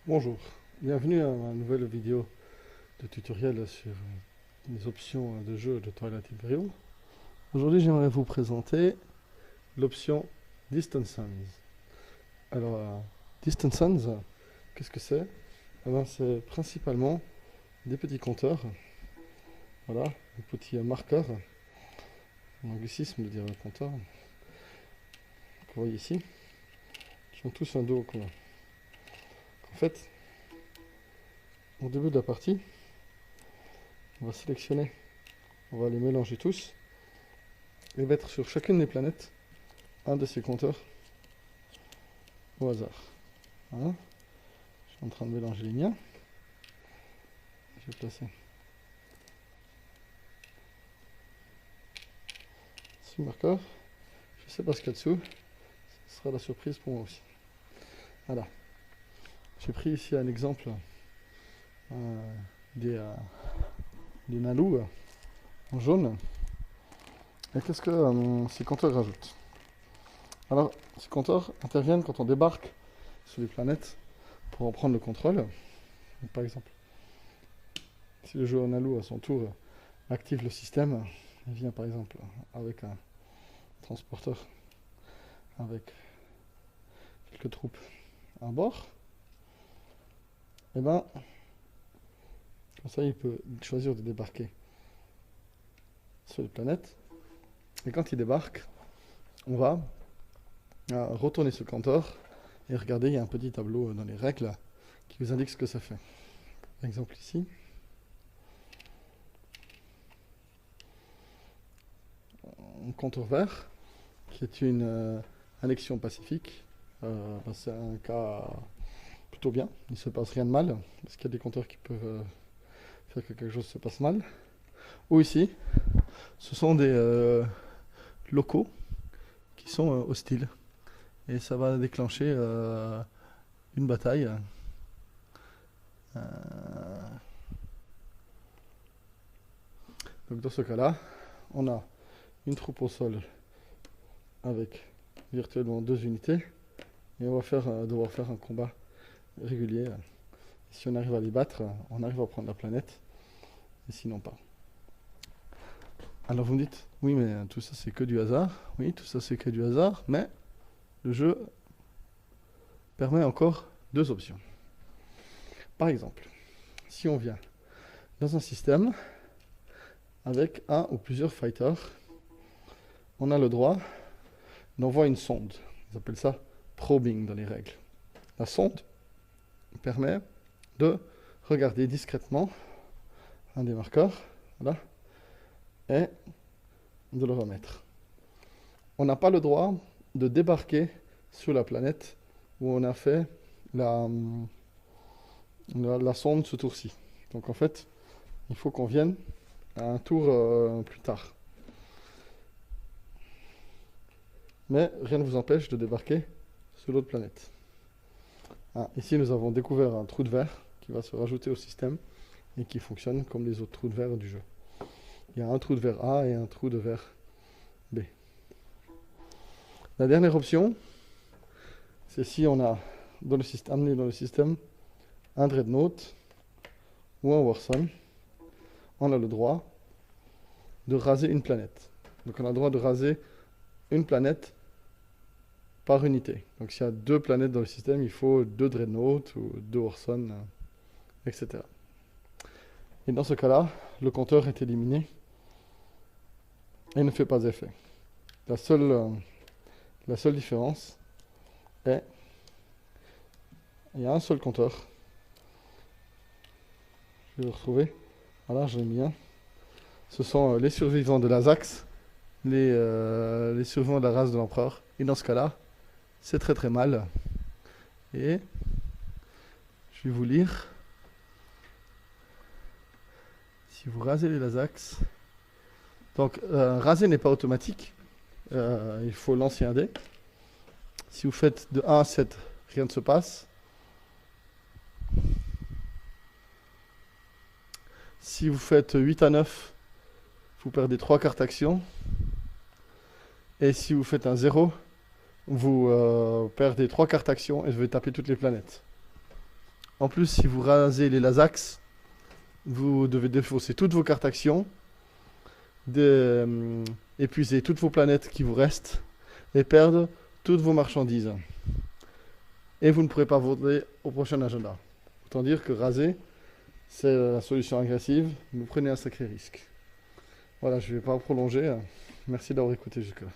Bonjour, bienvenue à ma nouvelle vidéo de tutoriel sur les options de jeu de Twilight Imperium. Aujourd'hui, j'aimerais vous présenter l'option Distant Suns. Alors, Distant Suns, qu'est-ce que c'est? Eh ben, c'est principalement des petits compteurs, voilà, des petits marqueurs, un anglicisme de dire un compteur, que vous voyez ici, qui ont tous un dos commun. En fait, au début de la partie, on va sélectionner, on va les mélanger tous et mettre sur chacune des planètes un de ces compteurs au hasard. Voilà. Je suis en train de mélanger les miens. Je vais placer ce marqueur. Je ne sais pas ce qu'il y a dessous. Ce sera la surprise pour moi aussi. Voilà. J'ai pris ici un exemple des, Nalou en jaune. Et qu'est-ce que ces compteurs rajoutent? Alors, ces compteurs interviennent quand on débarque sur les planètes pour en prendre le contrôle. Donc, par exemple, si le joueur Nalou à son tour active le système, il vient par exemple avec un transporteur avec quelques troupes à bord, et ben comme ça il peut choisir de débarquer sur les planètes. Et quand il débarque, on va retourner ce compteur et regardez, il y a un petit tableau dans les règles qui vous indique ce que ça fait. Par exemple ici, un contour vert qui est une annexion pacifique. C'est un cas plutôt bien, il ne se passe rien de mal, parce qu'il y a des compteurs qui peuvent faire que quelque chose se passe mal. Ou ici, ce sont des locaux qui sont hostiles. Et ça va déclencher une bataille. Euh, donc dans ce cas-là, on a une troupe au sol avec virtuellement 2 unités. Et on va devoir faire un combat régulier. Si on arrive à les battre, on arrive à prendre la planète. Et sinon pas. Alors vous me dites, oui mais tout ça c'est que du hasard. Oui, tout ça c'est que du hasard, mais le jeu permet encore 2 options. Par exemple, si on vient dans un système avec un ou plusieurs fighters, on a le droit d'envoyer une sonde. Ils appellent ça probing dans les règles. La sonde permet de regarder discrètement un des marqueurs, voilà, et de le remettre. On n'a pas le droit de débarquer sur la planète où on a fait la sonde ce tour-ci. Donc en fait, il faut qu'on vienne à un tour plus tard. Mais rien ne vous empêche de débarquer sur l'autre planète. Ici, nous avons découvert un trou de verre qui va se rajouter au système et qui fonctionne comme les autres trous de verre du jeu. Il y a un trou de verre A et un trou de verre B. La dernière option, c'est si on a amené dans le système un Dreadnought ou un Warson, on a le droit de raser une planète. Donc on a le droit de raser une planète par unité. Donc s'il y a 2 planètes dans le système, il faut 2 Dreadnought ou 2 Warson, etc. Et dans ce cas-là, le compteur est éliminé et ne fait pas effet. La seule différence est il y a un seul compteur. Je vais le retrouver. Voilà, j'en ai mis un. Ce sont les survivants de l'Azax, les survivants de la race de l'empereur. Et dans ce cas-là, c'est très très mal. Et je vais vous lire. Si vous rasez les Azax, donc raser n'est pas automatique. Il faut lancer un dé. Si vous faites de 1 à 7, rien ne se passe. Si vous faites 8 à 9, vous perdez 3 cartes action. Et si vous faites un 0, vous perdez 3 cartes action et je vais taper toutes les planètes. En plus, si vous rasez les Lasax, vous devez défausser toutes vos cartes actions, épuiser toutes vos planètes qui vous restent et perdre toutes vos marchandises. Et vous ne pourrez pas voter au prochain agenda. Autant dire que raser, c'est la solution agressive. Vous prenez un sacré risque. Voilà, je ne vais pas prolonger. Merci d'avoir écouté jusque-là.